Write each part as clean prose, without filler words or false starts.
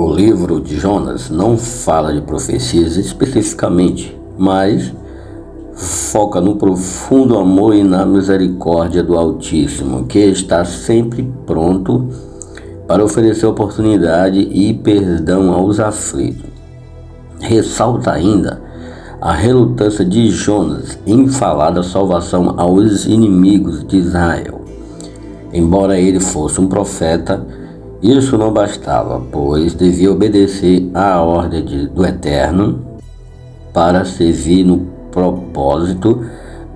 O livro de Jonas não fala de profecias especificamente, mas foca no profundo amor e na misericórdia do Altíssimo, que está sempre pronto para oferecer oportunidade e perdão aos aflitos. Ressalta ainda a relutância de Jonas em falar da salvação aos inimigos de Israel. Embora ele fosse um profeta, isso não bastava, pois devia obedecer à ordem do Eterno para servir no propósito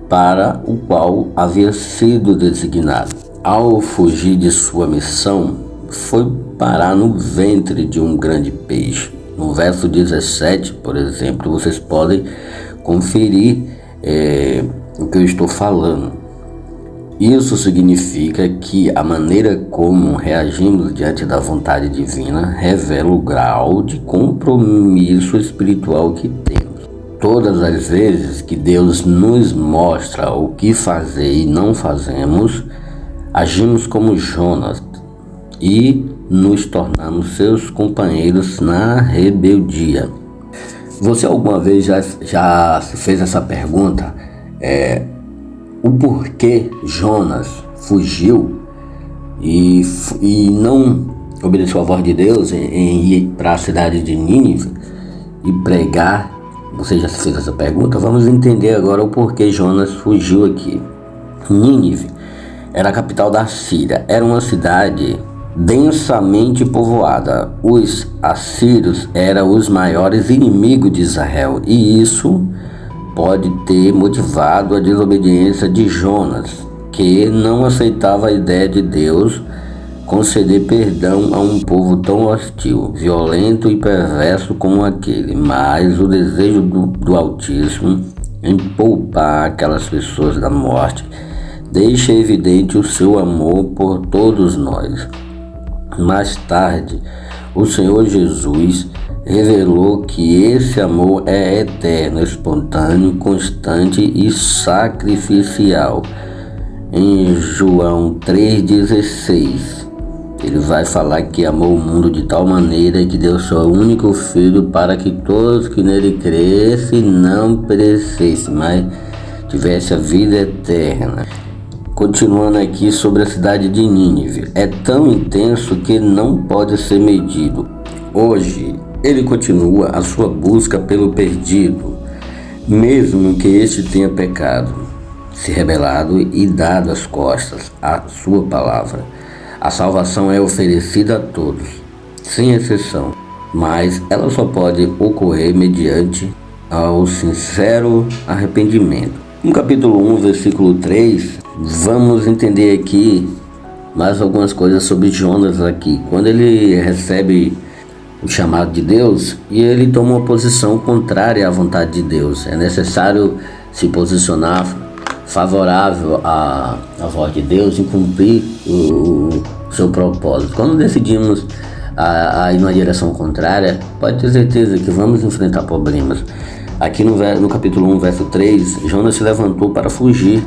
para o qual havia sido designado. Ao fugir de sua missão, foi parar no ventre de um grande peixe. No verso 17, por exemplo, vocês podem conferir o que eu estou falando. Isso significa que a maneira como reagimos diante da vontade divina revela o grau de compromisso espiritual que temos. Todas as vezes que Deus nos mostra o que fazer e não fazemos, agimos como Jonas e nos tornamos seus companheiros na rebeldia. Você alguma vez já se fez essa pergunta? O porquê Jonas fugiu e não obedeceu a voz de Deus em ir para a cidade de Nínive e pregar? Você já se fez essa pergunta? Vamos entender agora o porquê Jonas fugiu aqui. Nínive era a capital da Síria, era uma cidade densamente povoada. Os assírios eram os maiores inimigos de Israel e isso pode ter motivado a desobediência de Jonas, que não aceitava a ideia de Deus conceder perdão a um povo tão hostil, violento e perverso como aquele. Mas o desejo do Altíssimo em poupar aquelas pessoas da morte deixa evidente o seu amor por todos nós. Mais tarde, o Senhor Jesus revelou que esse amor é eterno, espontâneo, constante e sacrificial. Em João 3,16, ele vai falar que amou o mundo de tal maneira que deu seu único Filho para que todos que nele crescem não perecessem, mas tivesse a vida eterna. Continuando aqui sobre a cidade de Nínive, é tão intenso que não pode ser medido. Hoje, ele continua a sua busca pelo perdido, mesmo que este tenha pecado, se rebelado e dado as costas à sua palavra. A salvação é oferecida a todos, sem exceção, mas ela só pode ocorrer mediante ao sincero arrependimento. No capítulo 1, versículo 3, vamos entender aqui mais algumas coisas sobre Jonas aqui. Quando ele recebe o chamado de Deus e ele toma uma posição contrária à vontade de Deus, é necessário se posicionar favorável à voz de Deus e cumprir o seu propósito. Quando decidimos a ir numa direção contrária, pode ter certeza que vamos enfrentar problemas. Aqui no capítulo 1, verso 3, Jonas se levantou para fugir.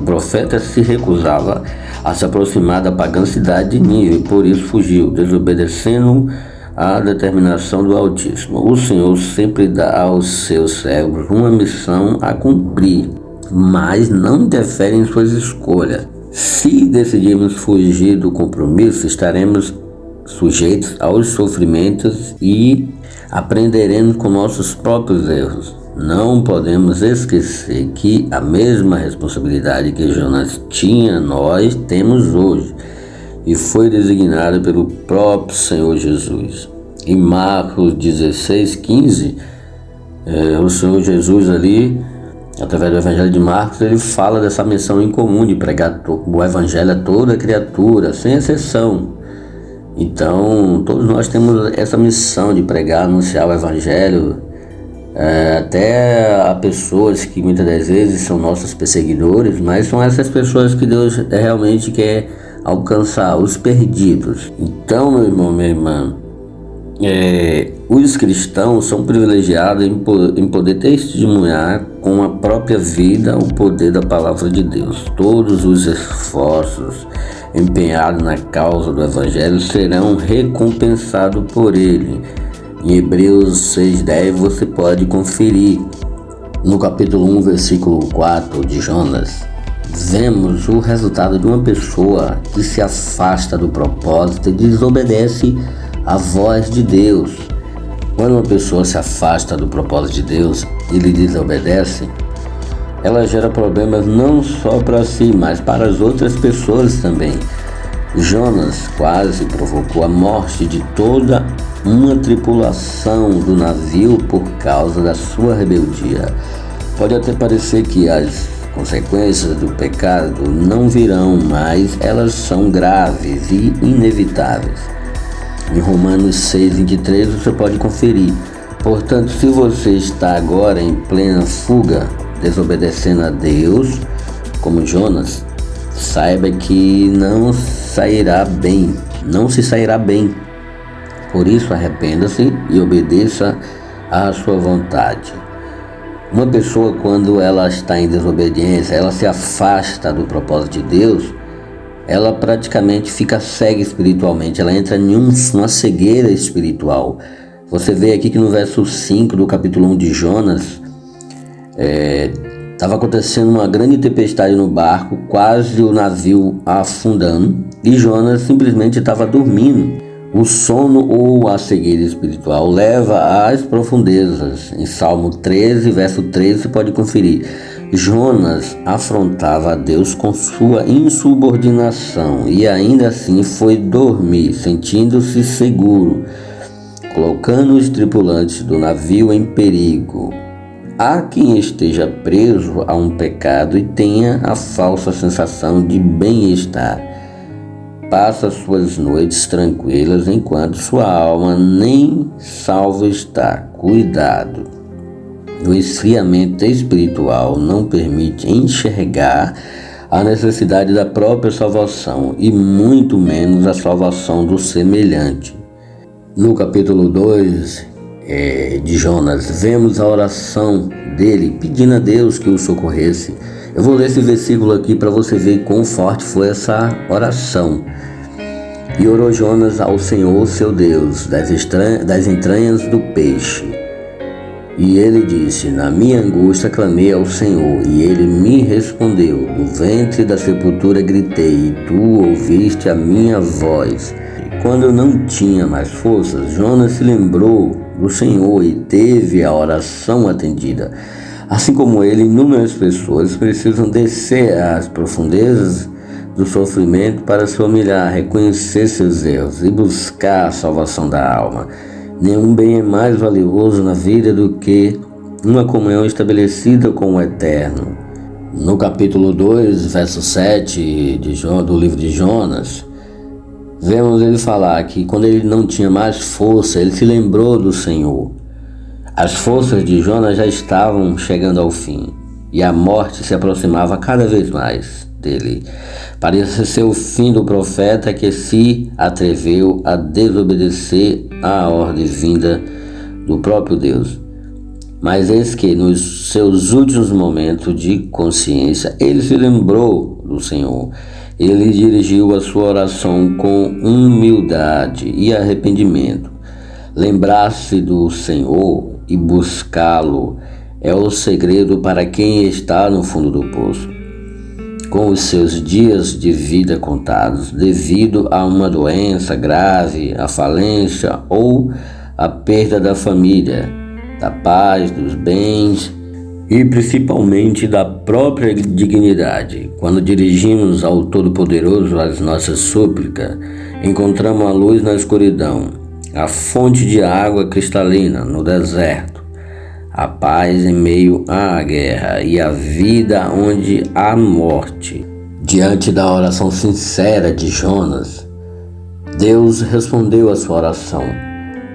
O profeta se recusava a se aproximar da pagã cidade de Nínive, por isso fugiu, desobedecendo a determinação do Altíssimo. O Senhor sempre dá aos seus servos uma missão a cumprir, mas não interfere em suas escolhas. Se decidirmos fugir do compromisso, estaremos sujeitos aos sofrimentos e aprenderemos com nossos próprios erros. Não podemos esquecer que a mesma responsabilidade que Jonas tinha, nós temos hoje, e foi designada pelo próprio Senhor Jesus. Em Marcos 16:15, o Senhor Jesus ali, através do Evangelho de Marcos, ele fala dessa missão em comum de pregar o Evangelho a toda criatura, sem exceção. Então, todos nós temos essa missão de pregar, anunciar o Evangelho, até a pessoas que muitas das vezes são nossos perseguidores, mas são essas pessoas que Deus realmente quer alcançar, os perdidos. Então, meu irmão, minha irmã, os cristãos são privilegiados em poder testemunhar com a própria vida o poder da palavra de Deus. Todos os esforços empenhados na causa do Evangelho serão recompensados por ele. Em Hebreus 6:10 você pode conferir. No capítulo 1, versículo 4 de Jonas, vemos o resultado de uma pessoa que se afasta do propósito e desobedece à voz de Deus. Quando uma pessoa se afasta do propósito de Deus e lhe desobedece, ela gera problemas não só para si, mas para as outras pessoas também. Jonas quase provocou a morte de toda uma tripulação do navio por causa da sua rebeldia. Pode até parecer que as consequências do pecado não virão, mas elas são graves e inevitáveis. Em Romanos 6:23 você pode conferir. Portanto, se você está agora em plena fuga, desobedecendo a Deus, como Jonas, saiba que não se sairá bem. Por isso, arrependa-se e obedeça à sua vontade. Uma pessoa, quando ela está em desobediência, ela se afasta do propósito de Deus, ela praticamente fica cega espiritualmente, ela entra em uma cegueira espiritual. Você vê aqui que no verso 5 do capítulo 1 de Jonas, estava acontecendo uma grande tempestade no barco, quase o navio afundando, e Jonas simplesmente estava dormindo. O sono ou a cegueira espiritual leva às profundezas. Em Salmo 13, verso 13, você pode conferir. Jonas afrontava a Deus com sua insubordinação e ainda assim foi dormir, sentindo-se seguro, colocando os tripulantes do navio em perigo. Há quem esteja preso a um pecado e tenha a falsa sensação de bem-estar. Passa suas noites tranquilas enquanto sua alma nem salva está. Cuidado! O esfriamento espiritual não permite enxergar a necessidade da própria salvação e muito menos a salvação do semelhante. No capítulo 2 de Jonas, vemos a oração dele pedindo a Deus que o socorresse. Eu vou ler esse versículo aqui para você ver quão forte foi essa oração. E orou Jonas ao Senhor, seu Deus, das entranhas do peixe. E ele disse: na minha angústia clamei ao Senhor, e ele me respondeu. Do ventre da sepultura gritei, e tu ouviste a minha voz. E quando eu não tinha mais forças, Jonas se lembrou do Senhor e teve a oração atendida. Assim como ele, inúmeras pessoas precisam descer às profundezas do sofrimento para se humilhar, reconhecer seus erros e buscar a salvação da alma. Nenhum bem é mais valioso na vida do que uma comunhão estabelecida com o Eterno. No capítulo 2, verso 7 do livro de Jonas, vemos ele falar que quando ele não tinha mais força, ele se lembrou do Senhor. As forças de Jonas já estavam chegando ao fim e a morte se aproximava cada vez mais dele. Parecia ser o fim do profeta que se atreveu a desobedecer à ordem vinda do próprio Deus. Mas eis que nos seus últimos momentos de consciência, ele se lembrou do Senhor. Ele dirigiu a sua oração com humildade e arrependimento. Lembrar-se do Senhor e buscá-lo é o segredo para quem está no fundo do poço, com os seus dias de vida contados, devido a uma doença grave, a falência ou a perda da família, da paz, dos bens e principalmente da própria dignidade. Quando dirigimos ao Todo-Poderoso as nossas súplicas, encontramos a luz na escuridão, a fonte de água cristalina no deserto, a paz em meio à guerra e a vida onde há morte. Diante da oração sincera de Jonas, Deus respondeu a sua oração.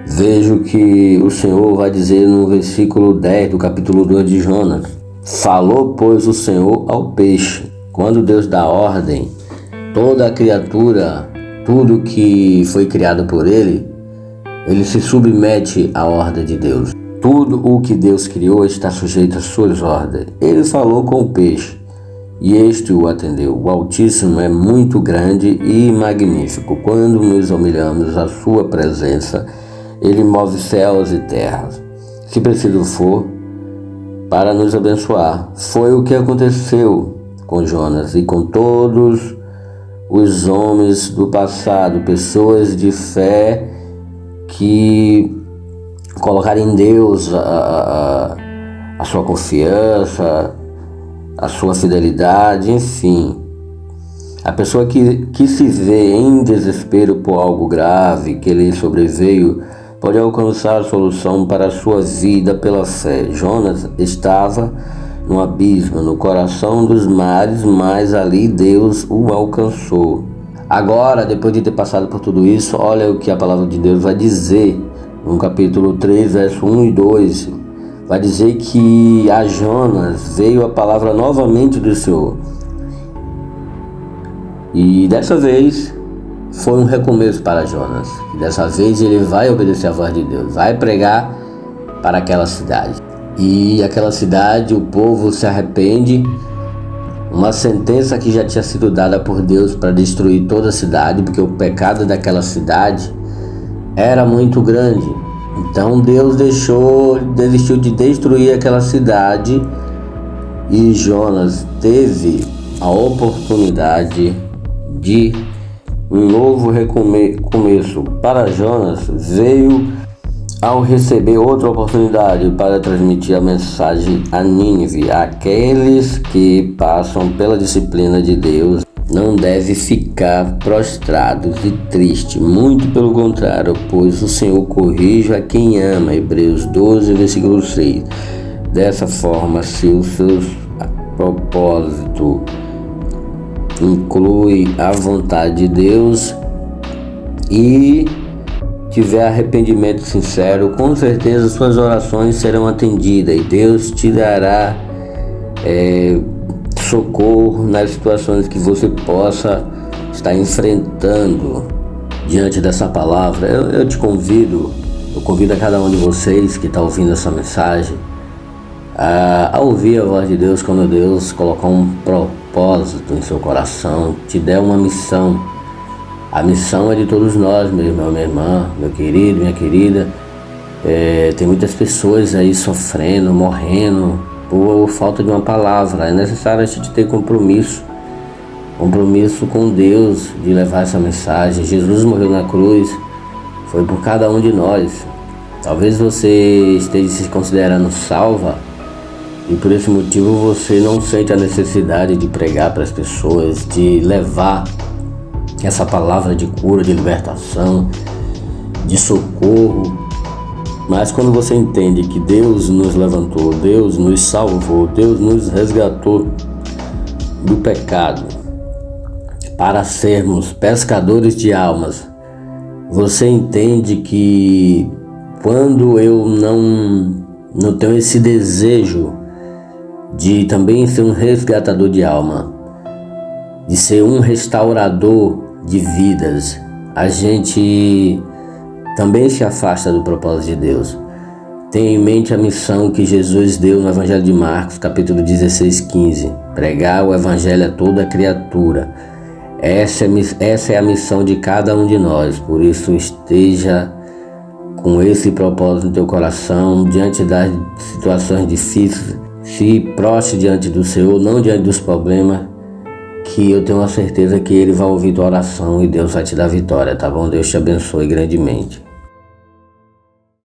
Veja o que o Senhor vai dizer no versículo 10 do capítulo 2 de Jonas. Falou, pois, o Senhor ao peixe. Quando Deus dá ordem, toda a criatura, tudo que foi criado por ele se submete à ordem de Deus. Tudo o que Deus criou está sujeito às suas ordens. Ele falou com o peixe e este o atendeu. O Altíssimo é muito grande e magnífico. Quando nos humilhamos à sua presença, ele move céus e terras. Se preciso for, para nos abençoar. Foi o que aconteceu com Jonas e com todos os homens do passado, pessoas de fé que colocaram em Deus a sua confiança, a sua fidelidade, enfim. A pessoa que se vê em desespero por algo grave que lhe sobreveio pode alcançar a solução para a sua vida pela fé. Jonas estava no abismo, no coração dos mares, mas ali Deus o alcançou. Agora, depois de ter passado por tudo isso, olha o que a palavra de Deus vai dizer no capítulo 3, verso 1 e 2. Vai dizer que a Jonas veio a palavra novamente do Senhor. E dessa vez foi um recomeço para Jonas. Dessa vez ele vai obedecer a voz de Deus, vai pregar para aquela cidade. E aquela cidade, o povo se arrepende. Uma sentença que já tinha sido dada por Deus para destruir toda a cidade, porque o pecado daquela cidade era muito grande. Então Deus desistiu de destruir aquela cidade e Jonas teve a oportunidade de um novo recomeço. Para Jonas, veio ao receber outra oportunidade para transmitir a mensagem a Nínive. Aqueles que passam pela disciplina de Deus não devem ficar prostrados e tristes, muito pelo contrário, pois o Senhor corrige a quem ama. Hebreus 12, versículo 6. Dessa forma, se o seu propósito inclui a vontade de Deus e tiver arrependimento sincero, com certeza suas orações serão atendidas e Deus te dará socorro nas situações que você possa estar enfrentando. Diante dessa palavra, eu convido a cada um de vocês que está ouvindo essa mensagem a ouvir a voz de Deus quando Deus colocar um propósito em seu coração, te der uma missão. A missão é de todos nós, meu irmão, minha irmã, meu querido, minha querida. Tem muitas pessoas aí sofrendo, morrendo por falta de uma palavra. É necessário a gente ter compromisso com Deus, de levar essa mensagem. Jesus morreu na cruz, foi por cada um de nós. Talvez você esteja se considerando salva e por esse motivo você não sente a necessidade de pregar para as pessoas, de levar essa palavra de cura, de libertação, de socorro. Mas quando você entende que Deus nos levantou, Deus nos salvou, Deus nos resgatou do pecado para sermos pescadores de almas, você entende que quando eu não tenho esse desejo de também ser um resgatador de alma, de ser um restaurador de vidas, a gente também se afasta do propósito de Deus. Tenha em mente a missão que Jesus deu no Evangelho de Marcos, capítulo 16, 15. Pregar o Evangelho a toda criatura. Essa é a missão de cada um de nós. Por isso, esteja com esse propósito no teu coração, diante das situações difíceis. Se prostre diante do Senhor, não diante dos problemas, que eu tenho a certeza que Ele vai ouvir tua oração e Deus vai te dar vitória, tá bom? Deus te abençoe grandemente.